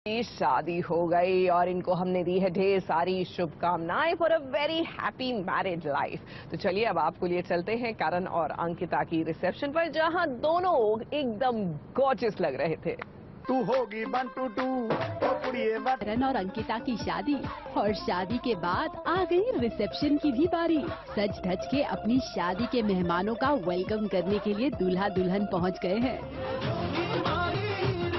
की शादी हो गई और इनको हमने दी है ढेर सारी शुभकामनाएं for a very happy married life. तो चलिए अब आपको लिए चलते हैं करण और अंकिता की रिसेप्शन पर, जहां दोनों एकदम गॉर्जियस लग रहे थे। तू होगी 1 2 2 करण और अंकिता की शादी, और शादी के बाद आ गई रिसेप्शन की भी बारी। सज धज के अपनी शादी के मेहमानों का वेलकम करने के लिए दूल्हा दुल्हन पहुंच गए हैं।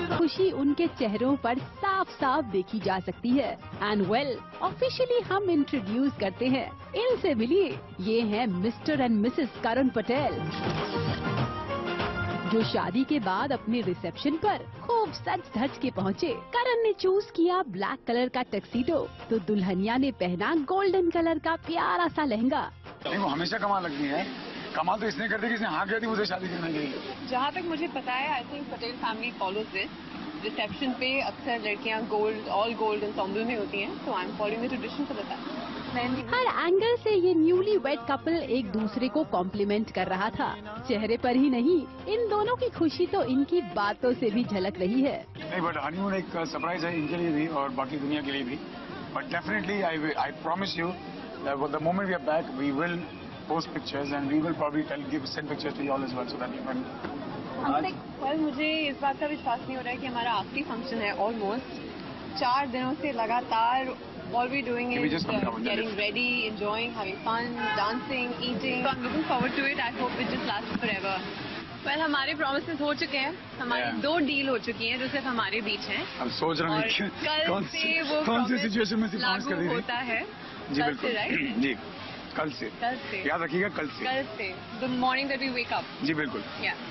खुशी उनके चेहरों पर साफ साफ देखी जा सकती है। एंड वेल, ऑफिशियली हम इंट्रोड्यूस करते हैं, इनसे मिलिए, ये हैं मिस्टर एंड मिसेस करण पटेल, जो शादी के बाद अपने रिसेप्शन पर खूब सज धज के पहुँचे। करण ने चूज किया ब्लैक कलर का टक्सीडो, तो दुल्हनिया ने पहना गोल्डन कलर का प्यारा सा लहंगा। नहीं, वो हमेशा कमाल लगती है। कमाल तो इसने कर दी कि इसने हाँ कह दी मुझे शादी करने के लिए। जहाँ तक मुझे पता है, I think Patel family follows this. Reception पे अक्सर लड़कियाँ गोल्ड, ऑल गोल्ड एंसेंबल में होती हैं, तो I am following the tradition for that. Her angle से ये न्यूली वेड कपल एक दूसरे को कॉम्प्लीमेंट कर रहा था। चेहरे पर ही नहीं, इन दोनों की खुशी तो इनकी बातों से भी झलक रही है। नहीं, बट हनीमून एक सरप्राइज है इनके लिए भी और बाकी दुनिया के लिए भी। But definitely I promise you the moment we are back we will post pictures and we will probably send pictures to you all as well so that you can. Well, मुझे इस बात का विश्वास नहीं हो रहा है कि हमारा आखिरी फंक्शन है। ऑलमोस्ट 4 दिनों से लगातार all we're doing is getting ready, enjoying, having fun, dancing, eating. So I'm looking forward to it. I hope it just lasts forever. Well, हमारे promises हो चुके हैं, हमारी 2 डील हो चुकी हैं जो सिर्फ हमारे बीच हैं। अब सोच रहा हूँ कल से वो कौन सी सिचुएशन में से पास कर दी होता है। जी कल बिल्कुल, से, right? जी कल से याद रखिएगा, कल से the morning that we wake up. जी बिल्कुल। Yeah.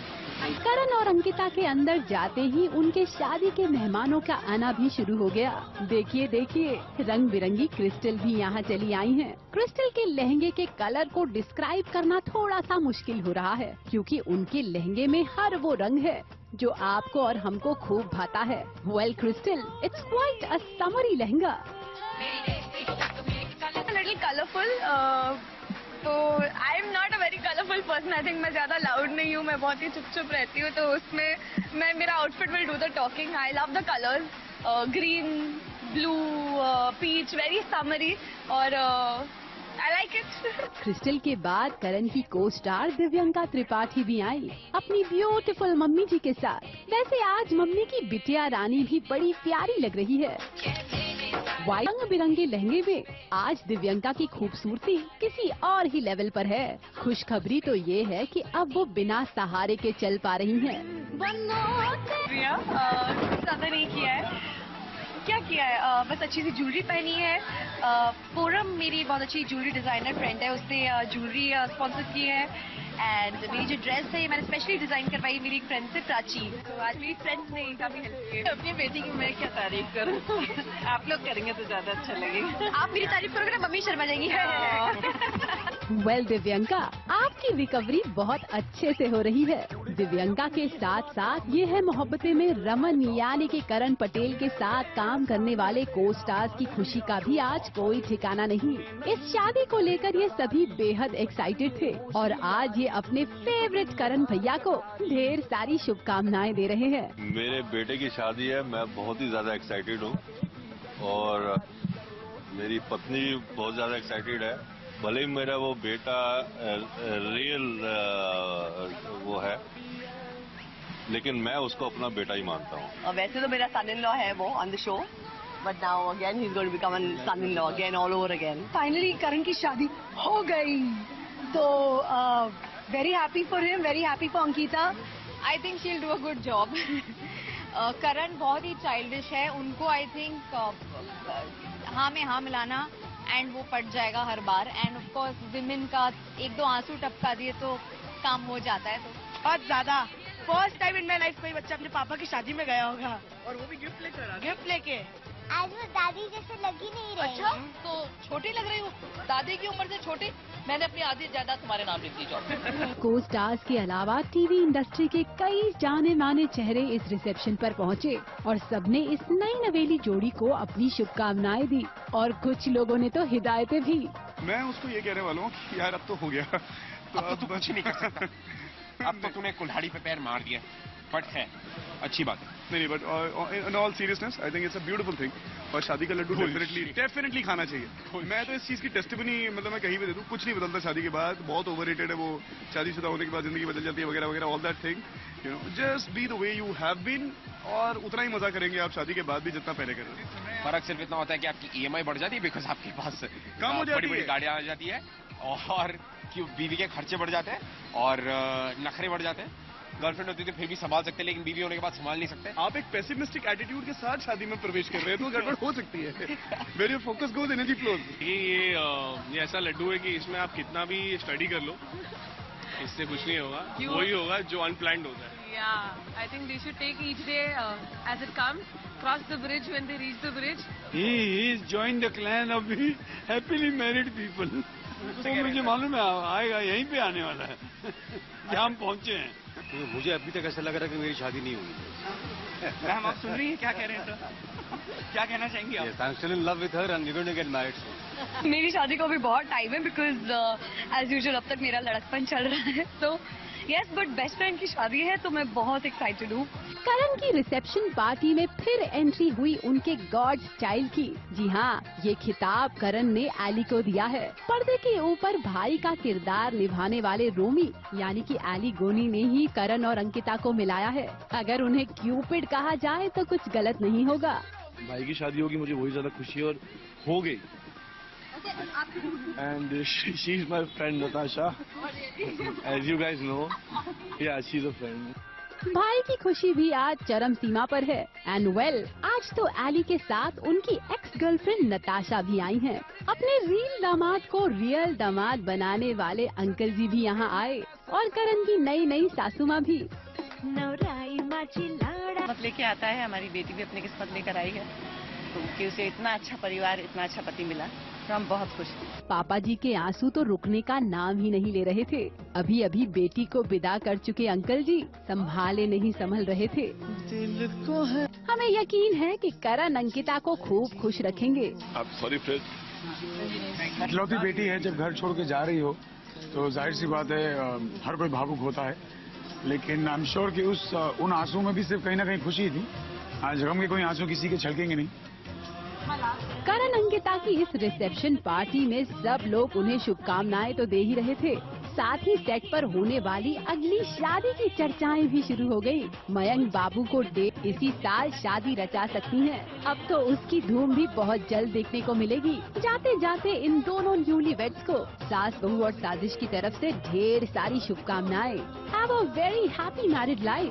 करण और अंकिता के अंदर जाते ही उनके शादी के मेहमानों का आना भी शुरू हो गया। देखिए देखिए, रंग बिरंगी क्रिस्टल भी यहाँ चली आई हैं। क्रिस्टल के लहंगे के कलर को डिस्क्राइब करना थोड़ा सा मुश्किल हो रहा है, क्योंकि उनके लहंगे में हर वो रंग है जो आपको और हमको खूब भाता है। Well Crystal, it's quite a summery lehenga. Little colourful, तो I am not a very colourful person. I think मैं ज्यादा लाउड नहीं हूँ, मैं बहुत ही चुप चुप रहती हूँ, तो उसमें मेरा outfit will do the talking. I love the colours, green, blue, peach, very summery, और आई लाइक इट। क्रिस्टल के बाद करण की को स्टार दिव्यंका त्रिपाठी भी आई अपनी ब्यूटीफुल मम्मी जी के साथ। वैसे आज मम्मी की बिटिया रानी भी बड़ी प्यारी लग रही है। वाइट रंग बिरंगे लहंगे में आज दिव्यंका की खूबसूरती किसी और ही लेवल पर है। खुशखबरी तो ये है कि अब वो बिना सहारे के चल पा रही हैं। ज्यादा नहीं किया है, क्या किया है, बस अच्छी सी ज्वेलरी पहनी है। पूरम मेरी बहुत अच्छी ज्वेलरी डिजाइनर फ्रेंड है, उसने ज्वेलरी स्पॉन्सर की है। एंड मेरी जो ड्रेस है ये मैंने स्पेशली डिजाइन करवाई मेरी एक फ्रेंड से, प्राची। तो आज मेरी फ्रेंड्स ने काफी हेल्प की। अपनी बेटी की मैं क्या तारीफ करूं? आप लोग करेंगे तो ज्यादा अच्छा लगेगा। आप मेरी तारीफ करोगे ना, मम्मी शर्मा जाएंगी। वेल दिव्यंका, आपकी रिकवरी बहुत अच्छे से हो रही है। दिव्यंका के साथ साथ ये है मोहब्बतें में रमन यानी कि करण पटेल के साथ काम करने वाले को स्टार्स की खुशी का भी आज कोई ठिकाना नहीं। इस शादी को लेकर ये सभी बेहद एक्साइटेड थे और आज ये अपने फेवरेट करण भैया को ढेर सारी शुभकामनाएं दे रहे हैं। मेरे बेटे की शादी है, मैं बहुत ही ज्यादा एक्साइटेड हूँ और मेरी पत्नी भी बहुत ज्यादा एक्साइटेड है। भले ही मेरा वो बेटा रियल वो है, लेकिन मैं उसको अपना बेटा ही मानता हूँ। वैसे तो मेरा सन इन लॉ है वो on the show, but now again he is going to become a son in law again, all over again. Finally Karan की शादी हो गई, तो very happy for him, very happy for Ankita. I think she will do a good job. Karan बहुत ही childish है, उनको I think हाँ में हाँ मिलाना एंड वो पट जाएगा हर बार। एंड ऑफ कोर्स विमेन का 1-2 आंसू टपका दिए तो काम हो जाता है। तो बहुत ज्यादा first time in my life कोई बच्चा अपने पापा की शादी में गया होगा, और वो भी गिफ्ट लेकर। गिफ्ट लेके आज वो दादी जैसे लगी नहीं रही। अच्छा, तो छोटी लग रही हो, दादी की उम्र से छोटी। मैंने अपनी आधी जायदाद तुम्हारे नाम लिख दी जॉब। को स्टार्स के अलावा टीवी इंडस्ट्री के कई जाने माने चेहरे इस रिसेप्शन पर पहुंचे और सबने इस नई नवेली जोड़ी को अपनी शुभकामनाएं दी और कुछ लोगों ने तो हिदायतें भी। मैं उसको ये कहने वाला हूँ कि यार अब तो हो गया, तो अब तू कुछ नहीं कर सकता। अब तो तूने कुल्हाड़ी पे पैर मार दिया, बट है, अच्छी बात है। नहीं, but in all seriousness I think it's a beautiful thing, और शादी का लड्डू डेफिनेटली खाना चाहिए। मैं तो इस चीज की टेस्टिमनी मतलब मैं कहीं भी दे दूं, कुछ नहीं बदलता शादी के बाद, बहुत ओवररेटेड है वो, शादीशुदा होने के बाद जिंदगी बदल जाती है वगैरह वगैरह, all that thing, you know, just be the way you have been, और उतना ही मजा करेंगे आप शादी के बाद भी जितना पहले कर रहे हैं। फर्क सिर्फ इतना होता है कि आपकी EMI बढ़ जाती है, बिकॉज आपके पास कम हो जाती बड़ी है, गाड़ियां आ जाती है, और क्यों बीवी के खर्चे बढ़ जाते हैं और नखरे बढ़ जाते हैं। गर्लफ्रेंड होती तो फिर भी संभाल सकते, लेकिन बीवी होने के बाद संभाल नहीं सकते। आप एक पेसिमिस्टिक एटीट्यूड के साथ शादी में प्रवेश कर रहे हैं तो गड़बड़ हो सकती है। Where your focus goes, energy flows. ये ऐसा लड्डू है कि इसमें आप कितना भी स्टडी कर लो, इससे कुछ नहीं होगा, वही होगा जो अनप्लान्ड होता है। Yeah, I think they should take each day as it comes, cross the bridge when they reach the bridge. He's joined the clan of the happily married people. तो मुझे मालूम है आएगा, यहीं पे आने वाला है जहाँ हम पहुँचे हैं। तो मुझे अभी तक ऐसा लग रहा है कि मेरी शादी नहीं हुई। मैम आप सुन रही हैं क्या कह रहे हैं सर? क्या कहना चाहेंगी आप? I'm still in love with her and we're going to get married soon. मेरी शादी को अभी बहुत टाइम है, बिकॉज एज यूजुअल अब तक मेरा लड़कपन चल रहा है, तो यस, बट बेस्ट फ्रेंड की शादी है तो मैं बहुत एक्साइटेड हूँ। करण की रिसेप्शन पार्टी में फिर एंट्री हुई उनके गॉड स्टाइल की। जी हाँ, ये खिताब करण ने एली को दिया है। पर्दे के ऊपर भाई का किरदार निभाने वाले रोमी यानी कि एली गोनी ने ही करण और अंकिता को मिलाया है। अगर उन्हें क्यूपिड कहा जाए तो कुछ गलत नहीं होगा। भाई की शादी होगी, मुझे वही ज्यादा खुशी है और हो गई। And she is my friend Natasha. As you guys know, yeah, she's a friend. भाई की खुशी भी आज चरम सीमा पर है। एंड वेल, आज तो एली के साथ उनकी एक्स गर्लफ्रेंड नताशा भी आई हैं। अपने रियल दामाद को रियल दामाद बनाने वाले अंकल जी भी यहाँ आए, और करण की नई नई सासू माँ भी। किस्मत लेके आता है, हमारी बेटी भी अपनी किस्मत लेकर आई है, क्योंकि उसे इतना अच्छा परिवार, इतना अच्छा पति मिला, तो हम बहुत खुश हैं। पापा जी के आंसू तो रुकने का नाम ही नहीं ले रहे थे। अभी अभी बेटी को विदा कर चुके अंकल जी संभाले नहीं संभल रहे थे। हमें यकीन है कि करण अंकिता को खूब खुश रखेंगे। सॉरी फ्रेंड, इकलौती बेटी है, जब घर छोड़ के जा रही हो तो जाहिर सी बात है हर कोई भावुक होता है, लेकिन आई एम श्योर कि उन आंसू में भी सिर्फ कहीं ना कहीं खुशी थी। आज गम के कोई आंसू किसी के छलकेंगे नहीं। करण अंकिता की इस रिसेप्शन पार्टी में सब लोग उन्हें शुभकामनाएं तो दे ही रहे थे, साथ ही सेट पर होने वाली अगली शादी की चर्चाएं भी शुरू हो गयी। मयंक बाबू को डेट इसी साल शादी रचा सकती हैं। अब तो उसकी धूम भी बहुत जल्द देखने को मिलेगी। जाते जाते इन दोनों न्यूली वेड्स को सास बहू और साजिश की तरफ से ढेर सारी शुभकामनाएं। Have a very happy married life.